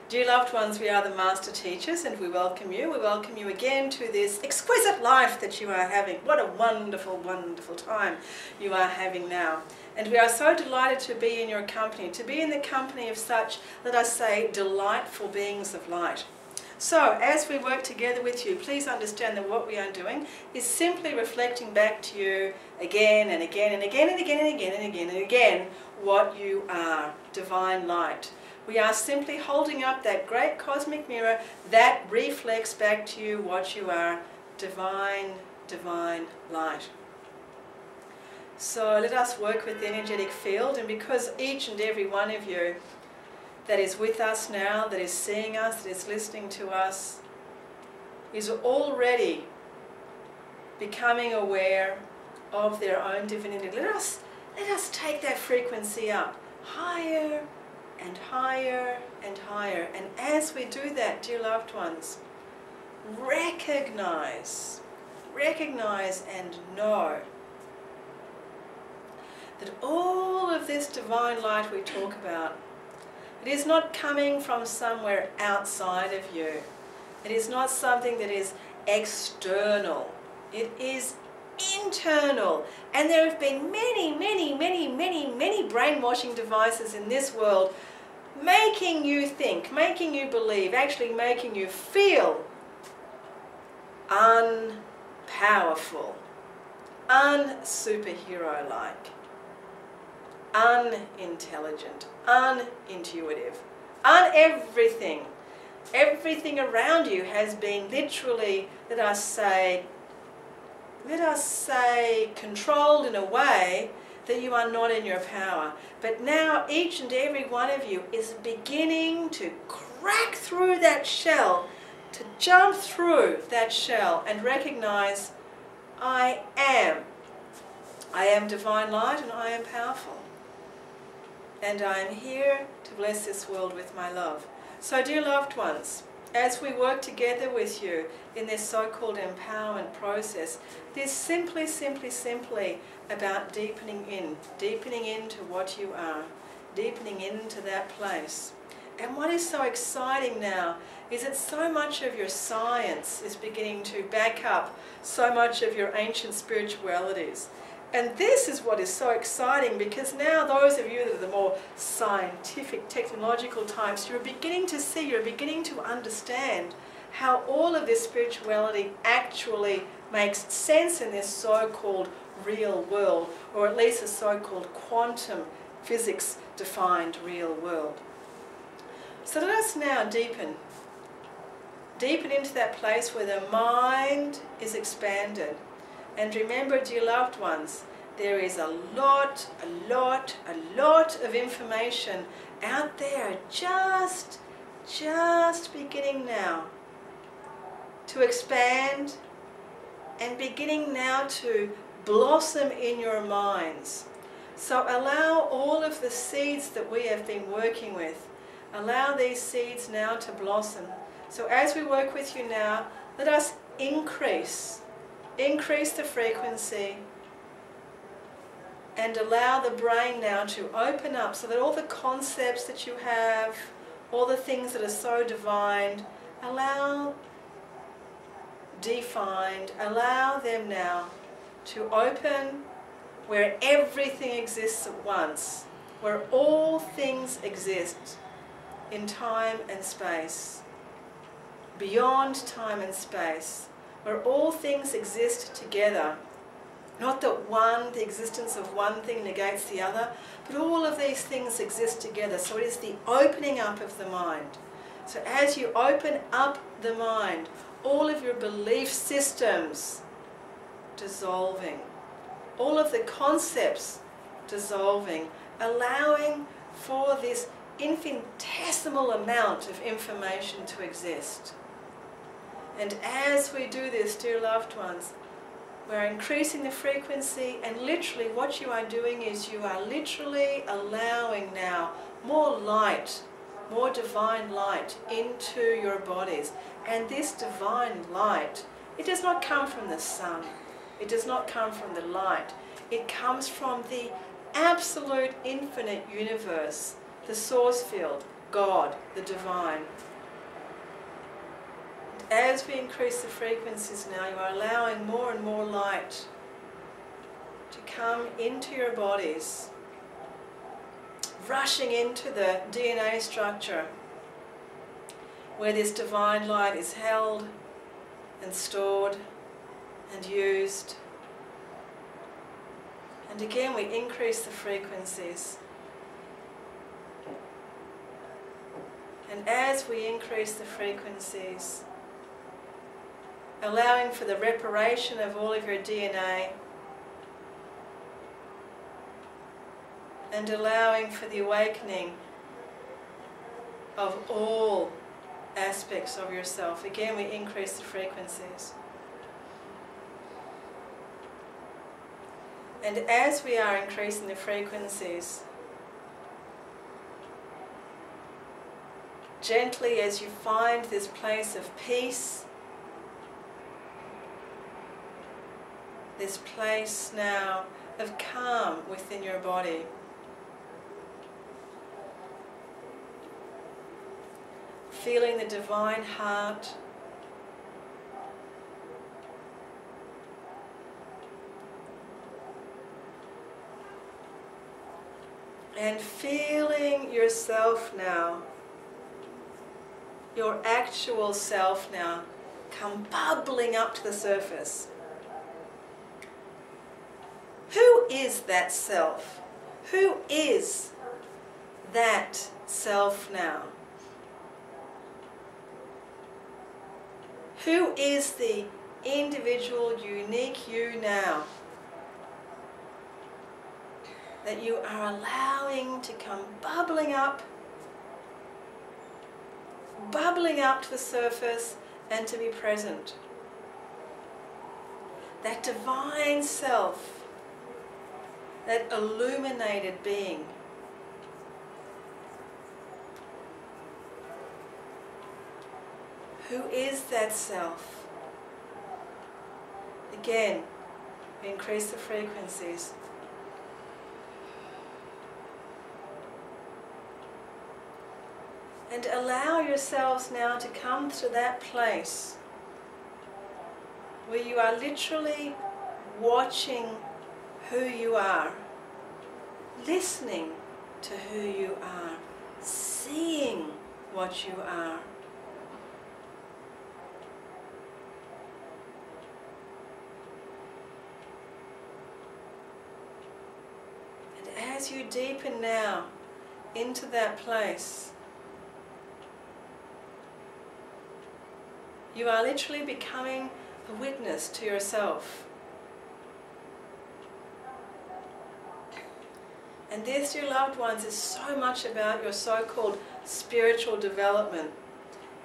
Dear loved ones, we are the Master Teachers and we welcome you. We welcome you again to this exquisite life that you are having. What a wonderful, wonderful time you are having now. And we are so delighted to be in your company, to be in the company of such, let us say, delightful beings of light. So, as we work together with you, please understand that what we are doing is simply reflecting back to you again and again and again and again and again and again and again what you are, divine light. We are simply holding up that great cosmic mirror that reflects back to you what you are, divine, divine light. So let us work with the energetic field, and because each and every one of you that is with us now, that is seeing us, that is listening to us, is already becoming aware of their own divinity. Let us take that frequency up higher and higher and higher. And as we do that, dear loved ones, recognize and know that all of this divine light we talk about, it is not coming from somewhere outside of you. It is not something that is external. It is internal. And there have been many brainwashing devices in this world making you think, making you believe, actually making you feel unpowerful, unsuperhero-like, unintelligent, unintuitive, everything. Everything around you has been literally, let us say, controlled in a way that you are not in your power. But now each and every one of you is beginning to crack through that shell, to jump through that shell and recognize, I am divine light and I am powerful. And I am here to bless this world with my love. So dear loved ones, as we work together with you in this so-called empowerment process, this simply about deepening into what you are, deepening into that place. And what is so exciting now is that so much of your science is beginning to back up so much of your ancient spiritualities. And this is what is so exciting, because now those of you that are the more scientific, technological types, you're beginning to see, you're beginning to understand how all of this spirituality actually makes sense in this so-called real world, or at least a so-called quantum physics defined real world. So let us now deepen into that place where the mind is expanded. And remember, dear loved ones, there is a lot of information out there just beginning now to expand and beginning now to blossom in your minds. So allow all of the seeds that we have been working with, allow these seeds now to blossom. So as we work with you now, let us increase the frequency and allow the brain now to open up so that all the concepts that you have, all the things that are so defined, allow them now to open where everything exists at once, where all things exist in time and space, beyond time and space, where all things exist together. Not that the existence of one thing negates the other, but all of these things exist together. So it is the opening up of the mind. So as you open up the mind, all of your belief systems dissolving, all of the concepts dissolving, allowing for this infinitesimal amount of information to exist. And as we do this, dear loved ones, we're increasing the frequency, and literally what you are doing is you are literally allowing now more light, more divine light into your bodies. And this divine light, it does not come from the sun. It does not come from the light. It comes from the absolute infinite universe, the source field, God, the divine. As we increase the frequencies now, you are allowing more and more light to come into your bodies, rushing into the DNA structure where this divine light is held and stored and used. And again, we increase the frequencies. And as we increase the frequencies, allowing for the reparation of all of your DNA, and allowing for the awakening of all aspects of yourself. Again, we increase the frequencies. And as we are increasing the frequencies, gently as you find this place of peace, this place now of calm within your body, feeling the divine heart, and feeling yourself now, your actual self now, come bubbling up to the surface. Who is that self? Who is that self now? Who is the individual, unique you now that you are allowing to come bubbling up to the surface and to be present? That divine self, that illuminated being. Who is that self? Again, increase the frequencies. And allow yourselves now to come to that place where you are literally watching who you are, listening to who you are, seeing what you are. And as you deepen now into that place, you are literally becoming a witness to yourself. And this, dear loved ones, is so much about your so-called spiritual development.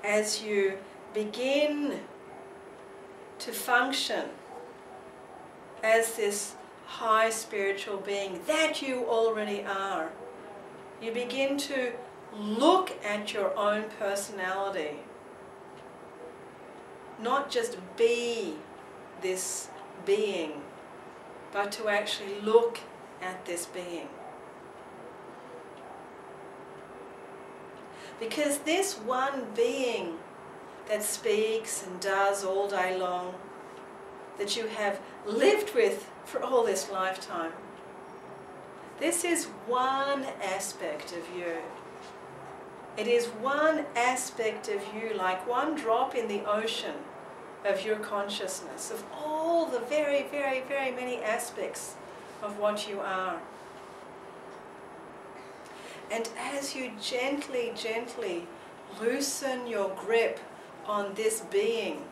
As you begin to function as this high spiritual being that you already are, you begin to look at your own personality. Not just be this being, but to actually look at this being. Because this one being that speaks and does all day long, that you have lived with for all this lifetime, this is one aspect of you. It is one aspect of you, like one drop in the ocean of your consciousness, of all the very, very, very many aspects of what you are. And as you gently, gently loosen your grip on this being,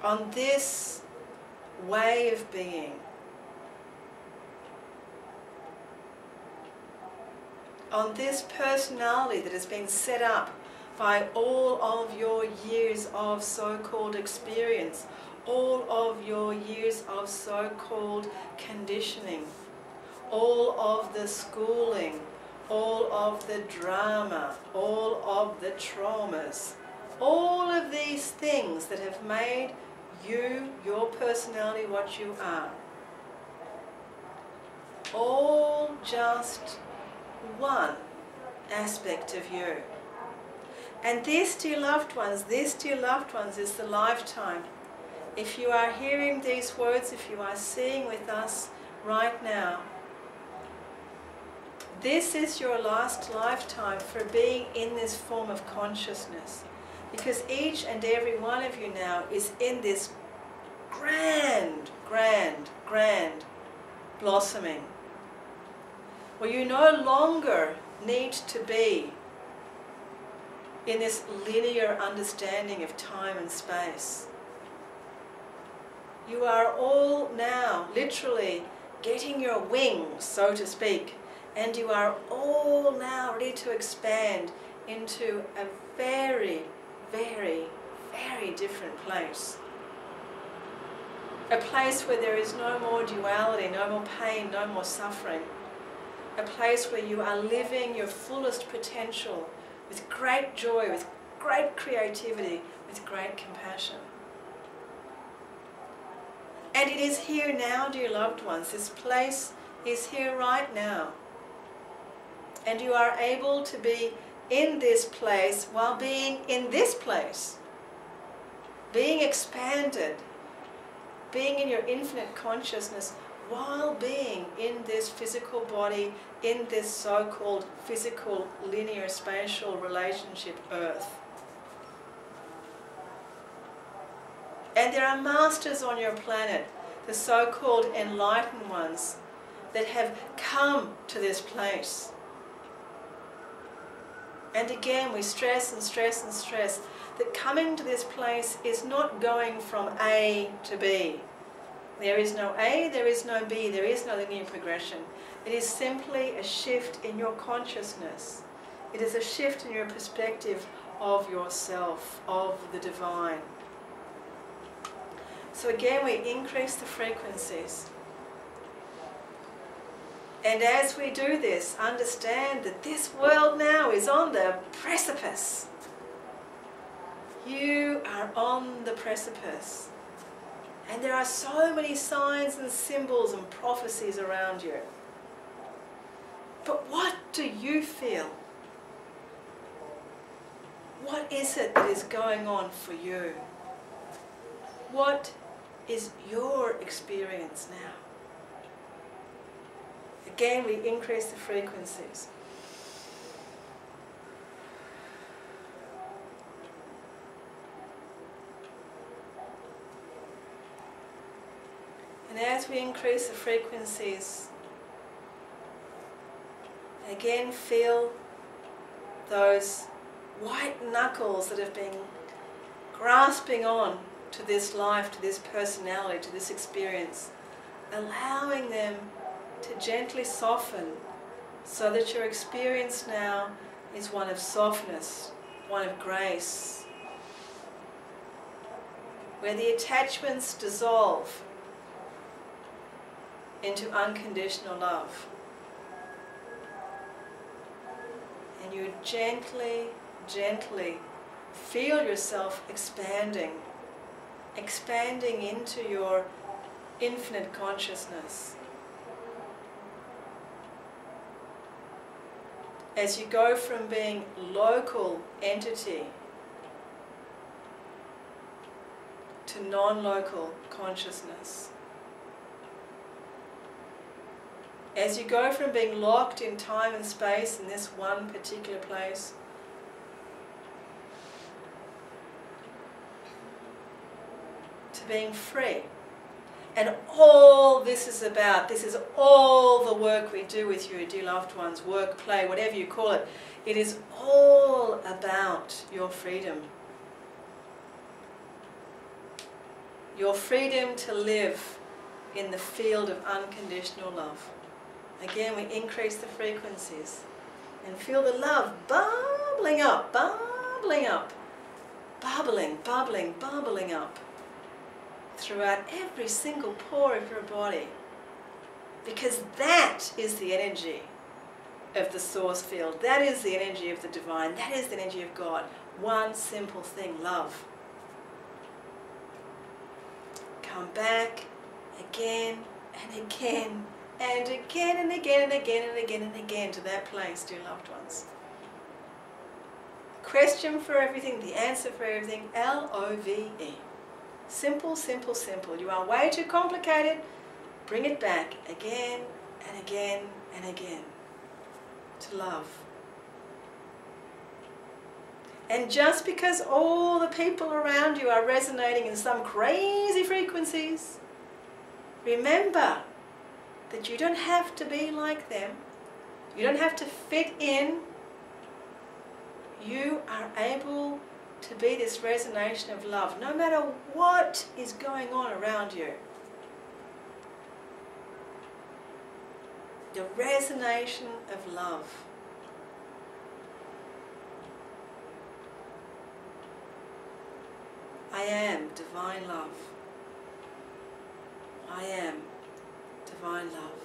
on this way of being, on this personality that has been set up by all of your years of so-called experience, all of your years of so-called conditioning, all of the schooling, all of the drama, all of the traumas, all of these things that have made you, your personality, what you are, all just one aspect of you. And this, dear loved ones, is the lifetime. If you are hearing these words, if you are seeing with us right now, this is your last lifetime for being in this form of consciousness. Because each and every one of you now is in this grand blossoming, where you no longer need to be in this linear understanding of time and space. You are all now literally getting your wings, so to speak, and you are all now ready to expand into a very, very, very different place. A place where there is no more duality, no more pain, no more suffering. A place where you are living your fullest potential with great joy, with great creativity, with great compassion. And it is here now, dear loved ones. This place is here right now. And you are able to be in this place while being in this place. Being expanded. Being in your infinite consciousness while being in this physical body, in this so-called physical linear spatial relationship Earth. And there are masters on your planet, the so-called enlightened ones, that have come to this place. And again, we stress and stress and stress that coming to this place is not going from A to B. There is no A, there is no B, there is no linear progression. It is simply a shift in your consciousness. It is a shift in your perspective of yourself, of the divine. So again, we increase the frequencies. And as we do this, understand that this world now is on the precipice. You are on the precipice. And there are so many signs and symbols and prophecies around you. But what do you feel? What is it that is going on for you? What is your experience now? Again, we increase the frequencies. And as we increase the frequencies, again feel those white knuckles that have been grasping on to this life, to this personality, to this experience, allowing them to gently soften so that your experience now is one of softness, one of grace, where the attachments dissolve into unconditional love. And you gently, gently feel yourself expanding into your infinite consciousness. As you go from being local entity to non-local consciousness. As you go from being locked in time and space in this one particular place, to being free. And all this is about, this is all the work we do with you, dear loved ones, work, play, whatever you call it. It is all about your freedom. Your freedom to live in the field of unconditional love. Again, we increase the frequencies and feel the love bubbling up, bubbling up, bubbling, bubbling, bubbling up throughout every single pore of your body. Because that is the energy of the source field. That is the energy of the divine. That is the energy of God. One simple thing, love. Come back again and again and again and again and again and again and again to that place, dear loved ones. Question for everything, the answer for everything, L-O-V-E. Simple, simple, simple. You are way too complicated. Bring it back again and again and again to love. And just because all the people around you are resonating in some crazy frequencies, remember that you don't have to be like them. You don't have to fit in. You are able to be this resonation of love, no matter what is going on around you. The resonation of love. I am divine love. I am divine love.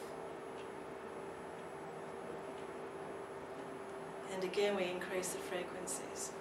And again we increase the frequencies.